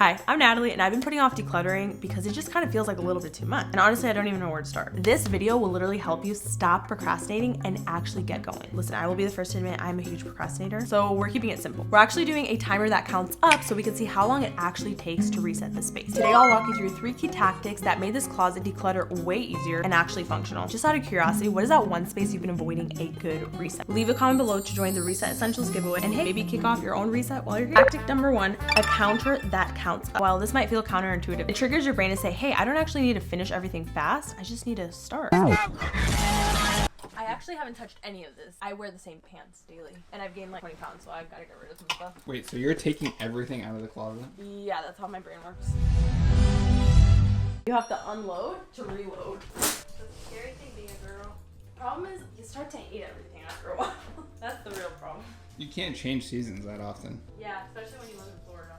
Hi, I'm Natalie, and I've been putting off decluttering because it just kind of feels like a little bit too much. And honestly, I don't even know where to start. This video will literally help you stop procrastinating and actually get going. Listen, I will be the first to admit I'm a huge procrastinator, so we're keeping it simple. We're actually doing a timer that counts up so we can see how long it actually takes to reset the space. Today, I'll walk you through 3 key tactics that made this closet declutter way easier and actually functional. Just out of curiosity, what is that one space you've been avoiding a good reset? Leave a comment below to join the Reset Essentials giveaway, and hey, maybe kick off your own reset while you're here. Tactic number 1, a counter that counts up. While this might feel counterintuitive, it triggers your brain to say, hey, I don't actually need to finish everything fast, I just need to start. I actually haven't touched any of this. I wear the same pants daily, and I've gained like 20 pounds, so I've got to get rid of some stuff. Wait, so you're taking everything out of the closet? Yeah, that's how my brain works. You have to unload to reload. That's the scary thing being a girl. Problem is, you start to hate everything after a while. That's the real problem. You can't change seasons that often. Yeah, especially when you live in Florida.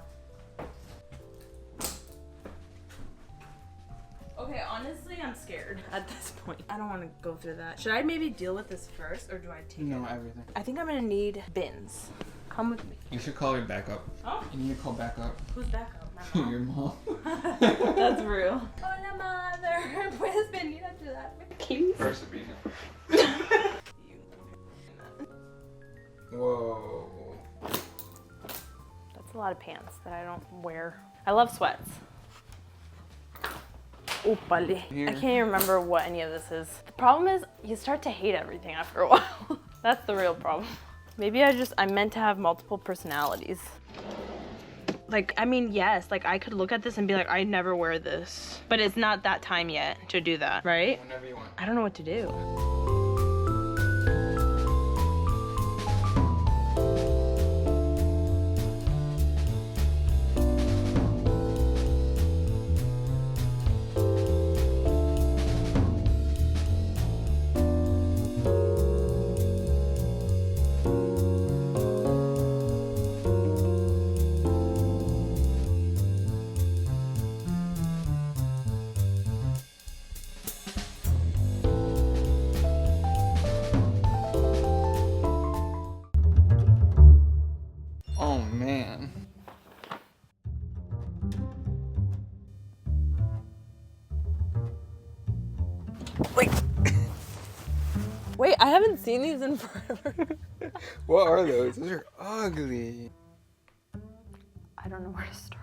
Okay, honestly, I'm scared at this point. I don't want to go through that. Should I maybe deal with this first, or do I take No, it? everything. I think I'm gonna need bins. Come with me. You should call your backup. Oh? You need to call backup. Who's backup? My mom? Your mom. That's real. Hola, mother. Puedes venir a ayudarme, please? Whoa. That's a lot of pants that I don't wear. I love sweats. Oopale. I can't even remember what any of this is. The problem is you start to hate everything after a while. That's the real problem. Maybe I'm meant to have multiple personalities. Like, I mean, yes, like I could look at this and be like, I never wear this. But it's not that time yet to do that, right? Whenever you want. I don't know what to do. Oh, man. Wait, I haven't seen these in forever. What are those? Those are ugly. I don't know where to start.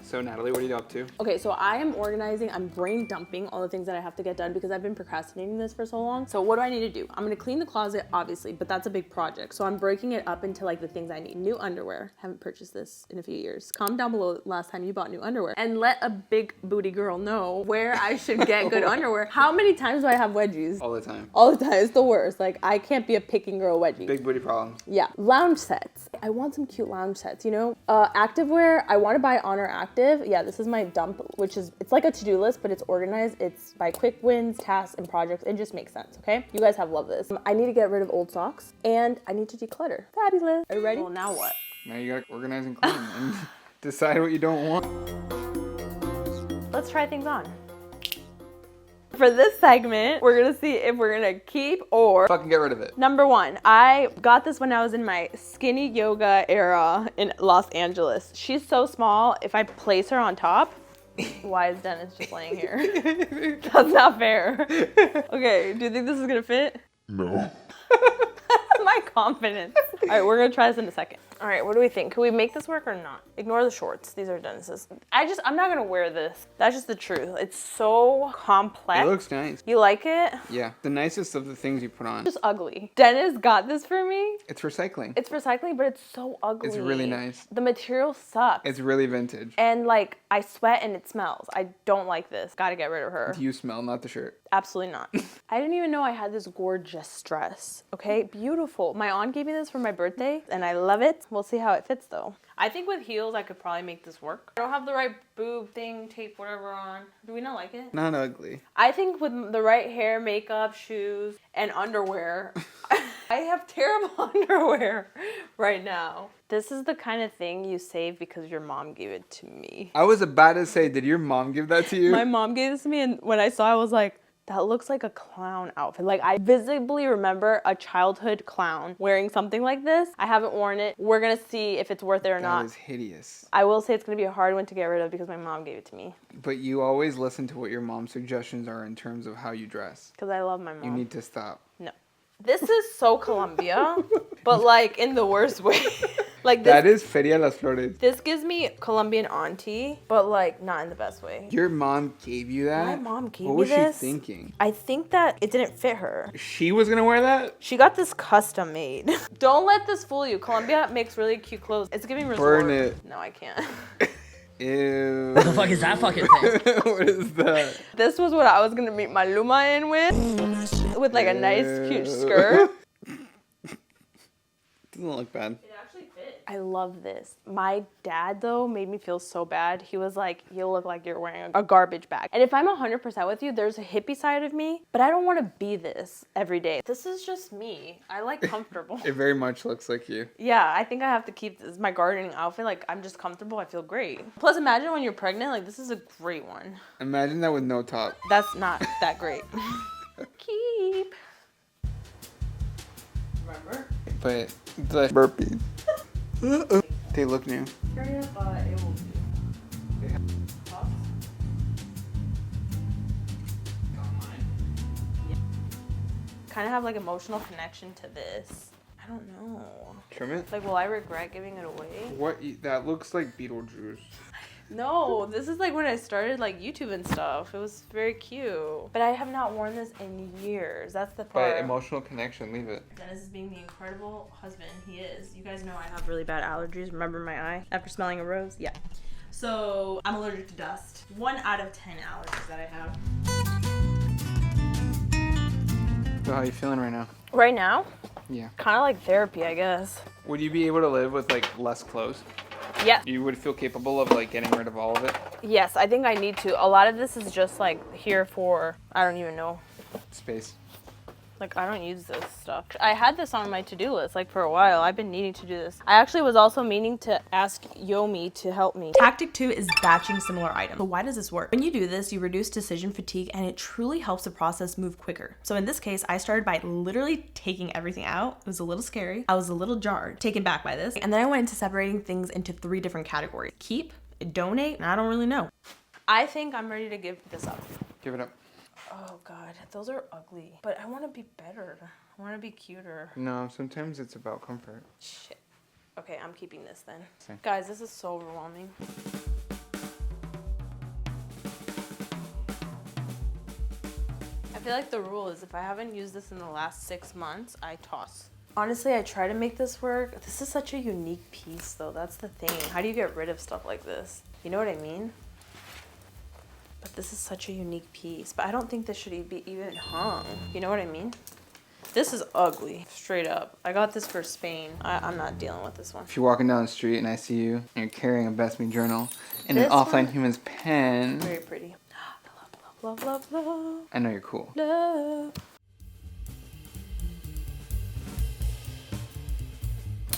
So, Natalie, what are you up to? Okay, so I am organizing, I'm brain dumping all the things that I have to get done because I've been procrastinating this for so long. So what do I need to do? I'm gonna clean the closet, obviously, but that's a big project. So I'm breaking it up into like the things I need. New underwear, haven't purchased this in a few years. Comment down below last time you bought new underwear. And let a big booty girl know where I should get good underwear. How many times do I have wedgies? All the time. All the time, it's the worst. Like I can't be a picking girl wedgie. Big booty problems. Yeah, lounge sets. I want some cute lounge sets, you know? Activewear, I wanna buy Honor Active. Yeah, this is my dump, which is, it's like a to-do list, but it's organized. It's by quick wins, tasks, and projects. It just makes sense, okay? You guys have loved this. I need to get rid of old socks, and I need to declutter. Fabulous. Are you ready? Well, now what? Now you gotta organize and clean and decide what you don't want. Let's try things on. For this segment, we're gonna see if we're gonna keep or Fucking get rid of it. Number 1, I got this when I was in my skinny yoga era in Los Angeles. She's so small, if I place her on top, why is Dennis just laying here? That's not fair. Okay, do you think this is gonna fit? No. My confidence. All right, we're gonna try this in a second. All right, what do we think? Can we make this work or not? Ignore the shorts. These are Dennis's. I'm not gonna wear this. That's just the truth. It's so complex. It looks nice. You like it? Yeah, the nicest of the things you put on. It's just ugly. Dennis got this for me. It's recycling. It's recycling, but it's so ugly. It's really nice. The material sucks. It's really vintage. And like, I sweat and it smells. I don't like this. Gotta get rid of her. You smell, not the shirt. Absolutely not. I didn't even know I had this gorgeous dress. Okay, beautiful. My aunt gave me this for my birthday and I love it. We'll see how it fits though. I think with heels, I could probably make this work. I don't have the right boob thing, tape, whatever on. Do we not like it? Not ugly. I think with the right hair, makeup, shoes, and underwear, I have terrible underwear right now. This is the kind of thing you save because your mom gave it to me. I was about to say, did your mom give that to you? My mom gave this to me, and when I saw it, I was like, That looks like a clown outfit. Like, I visibly remember a childhood clown wearing something like this. I haven't worn it. We're gonna see if it's worth it or not. That is hideous. I will say it's gonna be a hard one to get rid of because my mom gave it to me. But you always listen to what your mom's suggestions are in terms of how you dress. Because I love my mom. You need to stop. No. This is so Colombia, but like in the worst way. Like this, That is Feria Las Flores. this gives me Colombian auntie, but like not in the best way. Your mom gave you that? My mom gave What me was this. she thinking? I think that it didn't fit her. She was gonna wear that? She got this custom made. Don't let this fool you. Colombia makes really cute clothes. It's giving resort. Burn it. No, I can't. Ew. What the fuck is that fucking thing? What is that? This was what I was gonna meet my Luma in with like a nice cute skirt. Doesn't look bad. It actually fits. I love this. My dad though made me feel so bad. He was like, you look like you're wearing a garbage bag. And if I'm 100% with you, there's a hippie side of me, but I don't want to be this every day. This is just me. I like comfortable. It very much looks like you. Yeah, I think I have to keep this my gardening outfit. Like, I'm just comfortable. I feel great. Plus, imagine when you're pregnant. Like, this is a great one. Imagine that with no top. That's not that great. Keep. Remember? But the burpees. They look new. Hurry up, it will do. Kind of have like emotional connection to this. I don't know. Trim it? Like, will I regret giving it away? What? That looks like Beetlejuice. No, this is like when I started like YouTube and stuff. It was very cute. But I have not worn this in years. That's the part. But emotional connection, leave it. Dennis is being the incredible husband he is. You guys know I have really bad allergies. Remember my eye after smelling a rose? Yeah. So I'm allergic to dust. 1 out of 10 allergies that I have. So how are you feeling right now? Right now, Yeah. kind of like therapy, I guess. Would you be able to live with like less clothes? Yeah. You would feel capable of like getting rid of all of it? Yes, I think I need to. A lot of this is just like here for, I don't even know. Space. Like, I don't use this stuff. I had this on my to-do list, like, for a while. I've been needing to do this. I actually was also meaning to ask Yomi to help me. Tactic 2 is batching similar items. So why does this work? When you do this, you reduce decision fatigue, and it truly helps the process move quicker. So in this case, I started by literally taking everything out. It was a little scary. I was a little jarred, taken back by this. And then I went into separating things into 3 different categories. Keep, donate, and I don't really know. I think I'm ready to give this up. Give it up. Oh God, those are ugly. But I want to be better. I want to be cuter. No, sometimes it's about comfort. Shit. Okay, I'm keeping this then. Same. Guys, this is so overwhelming. I feel like the rule is if I haven't used this in the last 6 months, I toss. Honestly, I try to make this work. This is such a unique piece though. That's the thing. How do you get rid of stuff like this? You know what I mean? But this is such a unique piece. But I don't think this should be even hung. You know what I mean? This is ugly, straight up. I got this for Spain. I'm not dealing with this one. If you're walking down the street and I see you and you're carrying a Best Me journal and an This Offline one? Humans pen, Very pretty. Love, love, love, love, I know you're cool. love.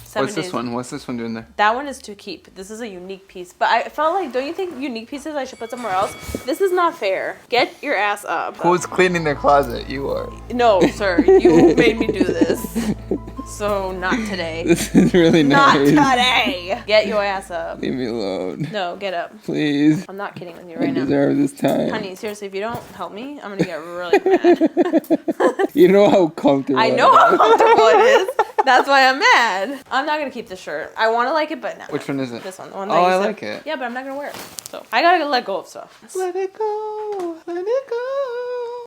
7 What's this days. one? What's this one doing there? That one is to keep. This is a unique piece. But I felt like, don't you think unique pieces I should put somewhere else? This is not fair. Get your ass up. Who's cleaning their closet? You are. No, sir. You made me do this. So not today. This is really Not nice. today. Get your ass up. Leave me alone. No, get up. Please. I'm not kidding with you I right now. deserve this time. Honey, seriously, if you don't help me, I'm gonna get really mad. You know how comfortable I know how comfortable it is. That's why I'm mad. I'm not gonna keep this shirt. I want to like it, but no. Which one is it? This one. The one Oh, that you I said. like it. Yeah, but I'm not gonna wear it. So I gotta let go of stuff. Let it go. Let it go.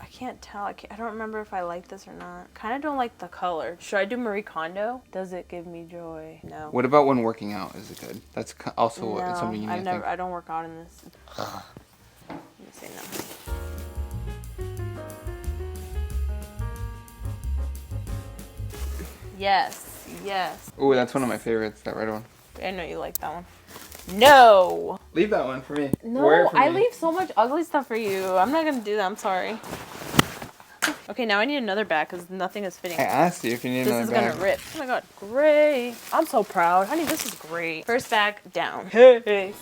I can't tell. I don't remember if I like this or not. Kind of don't like the color. Should I do Marie Kondo? Does it give me joy? No. What about when working out? Is it good? That's also No, something you need I've to never. think. I don't work out in this. Let me say no. Yes. Yes. Ooh, that's one of my favorites. That red one. I know you like that one. No. Leave that one for me. Wear No, it for I me. leave so much ugly stuff for you. I'm not gonna do that. I'm sorry. Okay, now I need another bag because nothing is fitting. I asked you if you need This another is bag. gonna rip. Oh my god, great. I'm so proud. Honey, this is great. First bag down. Hey.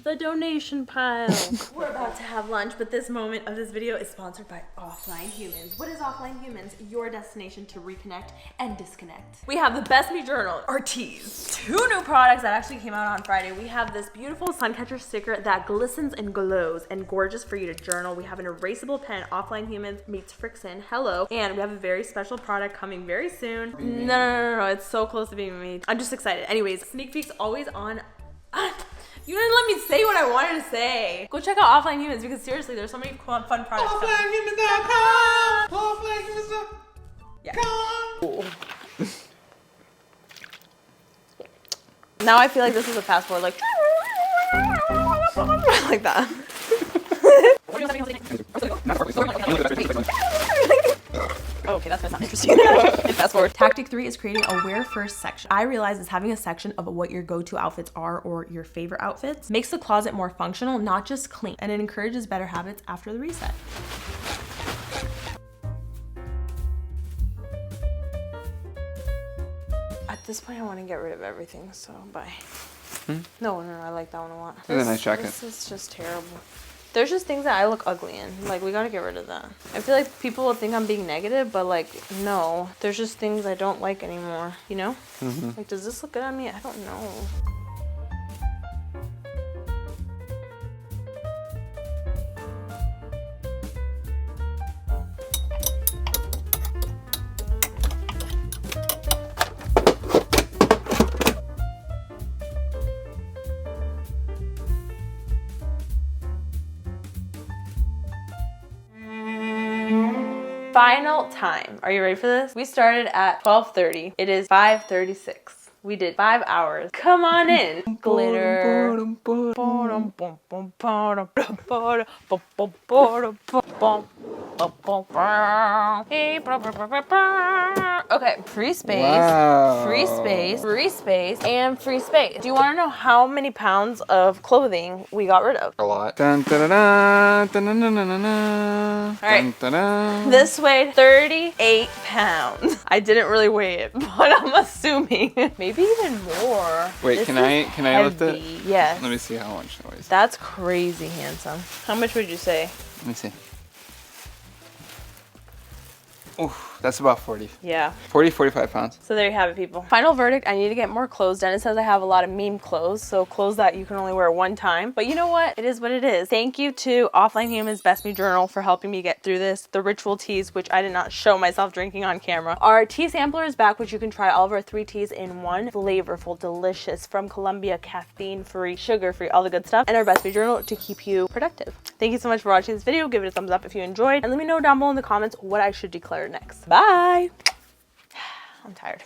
The donation pile. We're about to have lunch, but this moment of this video is sponsored by Offline Humans. What is Offline Humans? Your destination to reconnect and disconnect. We have the Best Me Journal, our teas. 2 new products that actually came out on Friday. We have this beautiful sun catcher sticker that glistens and glows and gorgeous for you to journal. We have an erasable pen, Offline Humans meets Frickson. Hello. And we have a very special product coming very soon. No. It's so close to being made. I'm just excited. Anyways, sneak peeks always on. You didn't let me say what I wanted to say. Go check out Offline Humans because seriously, there's so many fun products. Offlinehumans.com. Offlinehumans.com. Yeah. Now I feel like this is a passport, like like that. Okay, that's not interesting. Fast forward. Tactic 3 is creating a wear first section. I realize is having a section of what your go-to outfits are or your favorite outfits makes the closet more functional, not just clean, and it encourages better habits after the reset. At this point, I want to get rid of everything, so bye. No, I like that one a lot. It's a nice jacket. This is just terrible. There's just things that I look ugly in. Like, we gotta get rid of that. I feel like people will think I'm being negative, but like, no. There's just things I don't like anymore, you know? Like, does this look good on me? I don't know. Final time. Are you ready for this? We started at 12:30. It is 5:36. We did 5 hours. Come on in. Glitter. Okay, free space, Wow. free space, free space, and free space. Do you want to know how many pounds of clothing we got rid of? A lot. Dun, dun, dun, dun, dun, dun, dun, dun, dun, dun. All right. Dun, dun, dun. This weighed 38 pounds. I didn't really weigh it, but I'm assuming maybe even more. Wait, This can is I lift it? heavy. Yes. Let me see how much it weighs. That's crazy handsome. How much would you say? Let me see. Oof, that's about 40. Yeah. 40, 45 pounds. So there you have it, people. Final verdict, I need to get more clothes. Dennis says I have a lot of meme clothes, so clothes that you can only wear one time. But you know what? It is what it is. Thank you to Offline Humans Best Me Journal for helping me get through this. The Ritual teas, which I did not show myself drinking on camera. Our tea sampler is back, which you can try all of our 3 teas in one. Flavorful, delicious, from Colombia, caffeine-free, sugar-free, all the good stuff. And our Best Me Journal to keep you productive. Thank you so much for watching this video. Give it a thumbs up if you enjoyed. And let me know down below in the comments what I should declutter next. Bye! I'm tired.